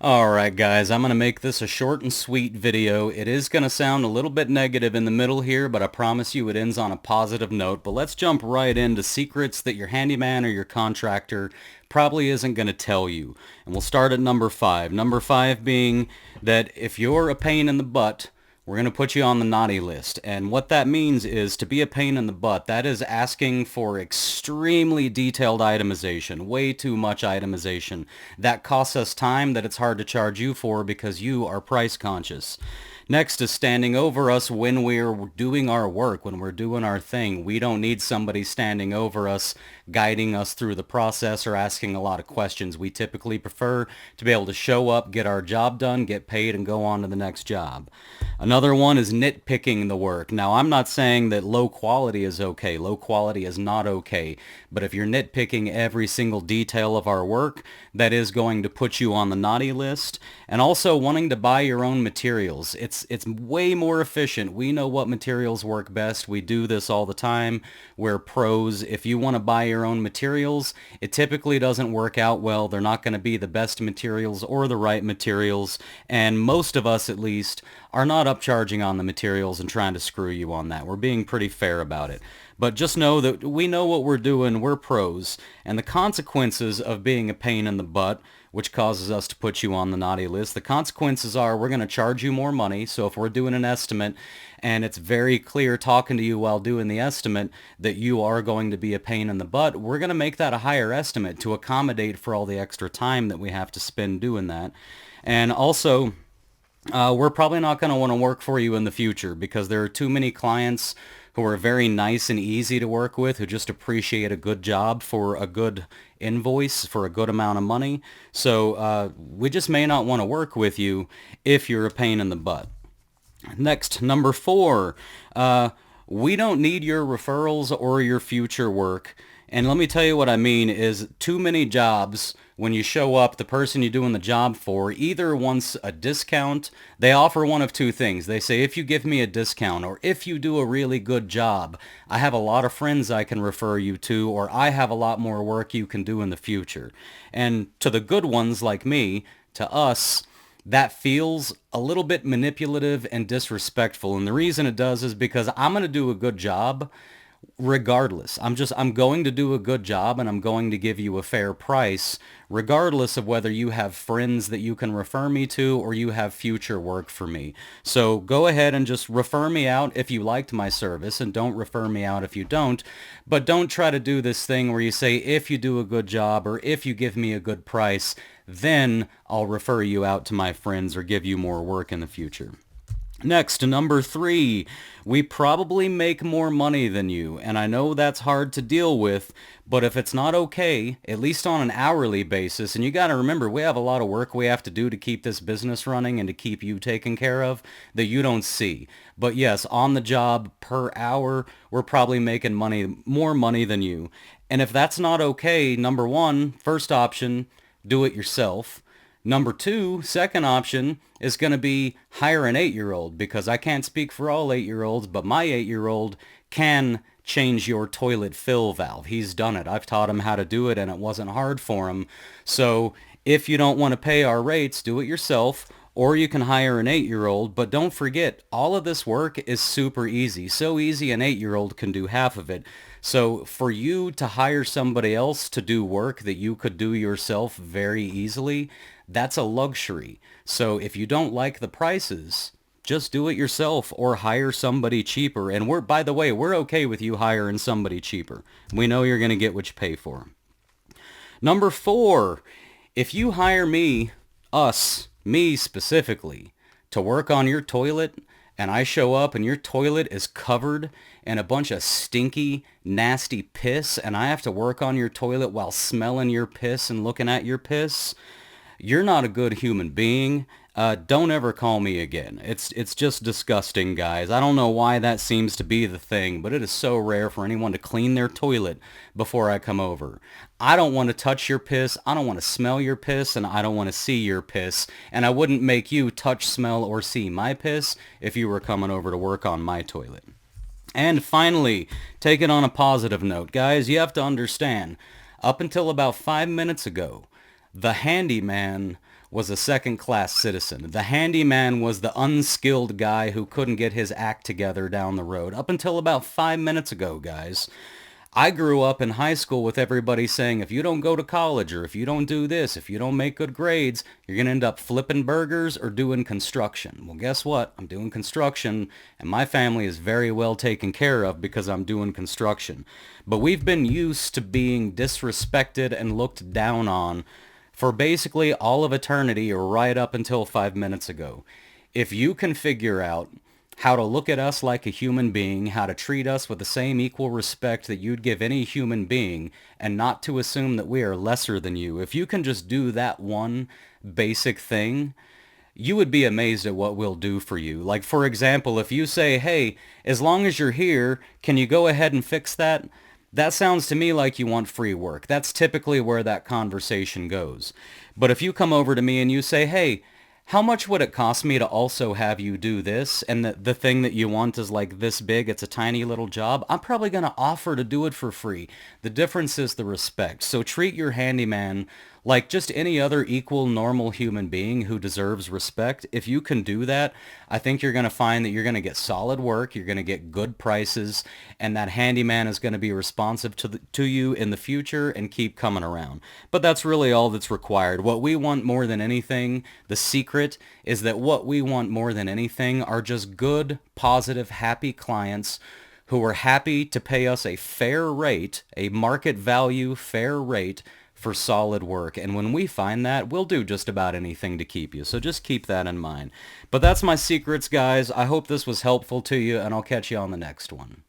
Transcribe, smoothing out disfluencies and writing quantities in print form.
Alright guys, I'm going to make this a short and sweet video. It is going to sound a little bit negative in the middle here, but I promise you it ends on a positive note. But let's jump right into secrets that your handyman or your contractor probably isn't going to tell you. And we'll start at number 5. Number 5 being that if you're a pain in the butt, we're going to put you on the naughty list. And what that means is to be a pain in the butt. That is asking for extremely detailed itemization, way too much itemization. That costs us time that it's hard to charge you for because you are price conscious. Next is standing over us when we're doing our work, when we're doing our thing. We don't need somebody standing over us, guiding us through the process or asking a lot of questions. We typically prefer to be able to show up, get our job done, get paid, and go on to the next job. Another one is nitpicking the work. Now, I'm not saying that low quality is okay. Low quality is not okay. But if you're nitpicking every single detail of our work, that is going to put you on the naughty list. And also wanting to buy your own materials. It's way more efficient. We know what materials work best. We do this all the time. We're pros. If you want to buy your own materials, it typically doesn't work out well. They're not going to be the best materials or the right materials. And most of us, at least, are not upcharging on the materials and trying to screw you on that. We're being pretty fair about it. But just know that we know what we're doing. We're pros. And the consequences of being a pain in the butt, which causes us to put you on the naughty list, the consequences are we're going to charge you more money. So if we're doing an estimate and it's very clear talking to you while doing the estimate that you are going to be a pain in the butt, we're going to make that a higher estimate to accommodate for all the extra time that we have to spend doing that. And also, we're probably not going to want to work for you in the future because there are too many clients who are very nice and easy to work with, who just appreciate a good job for a good invoice, for a good amount of money. So we just may not want to work with you if you're a pain in the butt. Next, number 4, we don't need your referrals or your future work. And let me tell you what I mean is too many jobs, when you show up, the person you're doing the job for either wants a discount. They offer one of two things. They say, if you give me a discount, or if you do a really good job, I have a lot of friends I can refer you to, or I have a lot more work you can do in the future. And to the good ones like me, to us, that feels a little bit manipulative and disrespectful. And the reason it does is because I'm going to do a good job regardless. I'm going to do a good job and I'm going to give you a fair price regardless of whether you have friends that you can refer me to or you have future work for me. So go ahead and just refer me out if you liked my service and don't refer me out if you don't. But don't try to do this thing where you say, if you do a good job or if you give me a good price, then I'll refer you out to my friends or give you more work in the future. Next, number 3, we probably make more money than you, and I know that's hard to deal with, but if it's not okay, at least on an hourly basis, and you got to remember, we have a lot of work we have to do to keep this business running and to keep you taken care of that you don't see. But yes, on the job per hour, we're probably making more money than you. And if that's not okay, number 1, first option, do it yourself. Number 2, second option, is going to be hire an 8-year-old, because I can't speak for all 8-year-olds, but my 8-year-old can change your toilet fill valve. He's done it. I've taught him how to do it, and it wasn't hard for him. So if you don't want to pay our rates, do it yourself, or you can hire an 8-year-old. But don't forget, all of this work is super easy. So easy an 8-year-old can do half of it. So for you to hire somebody else to do work that you could do yourself very easily, that's a luxury. So if you don't like the prices, just do it yourself or hire somebody cheaper. And by the way, we're okay with you hiring somebody cheaper. We know you're going to get what you pay for. Number 4, if you hire me specifically, to work on your toilet, and I show up and your toilet is covered in a bunch of stinky, nasty piss, and I have to work on your toilet while smelling your piss and looking at your piss, you're not a good human being. Don't ever call me again. It's just disgusting, guys. I don't know why that seems to be the thing, but it is so rare for anyone to clean their toilet before I come over. I don't want to touch your piss, I don't want to smell your piss, and I don't want to see your piss, and I wouldn't make you touch, smell, or see my piss if you were coming over to work on my toilet. And finally, take it on a positive note. Guys, you have to understand, up until about 5 minutes ago, the handyman was a second-class citizen. The handyman was the unskilled guy who couldn't get his act together down the road. Up until about 5 minutes ago, guys. I grew up in high school with everybody saying, if you don't go to college, or if you don't do this, if you don't make good grades, you're going to end up flipping burgers or doing construction. Well, guess what? I'm doing construction, and my family is very well taken care of because I'm doing construction. But we've been used to being disrespected and looked down on for basically all of eternity, or right up until 5 minutes ago. If you can figure out how to look at us like a human being, how to treat us with the same equal respect that you'd give any human being, and not to assume that we are lesser than you, if you can just do that one basic thing, you would be amazed at what we'll do for you. Like, for example, if you say, hey, as long as you're here, can you go ahead and fix that? That sounds to me like you want free work. That's typically where that conversation goes. But if you come over to me and you say, hey, how much would it cost me to also have you do this? And the thing that you want is like this big, it's a tiny little job. I'm probably going to offer to do it for free. The difference is the respect. So treat your handyman like just any other equal, normal human being who deserves respect. If you can do that, I think you're going to find that you're going to get solid work, you're going to get good prices, and that handyman is going to be responsive to you in the future and keep coming around. But that's really all that's required. What we want more than anything, the secret is that what we want more than anything are just good, positive, happy clients who are happy to pay us a fair rate, a market value fair rate, for solid work. And when we find that, we'll do just about anything to keep you. So just keep that in mind. But that's my secrets, guys. I hope this was helpful to you, and I'll catch you on the next one.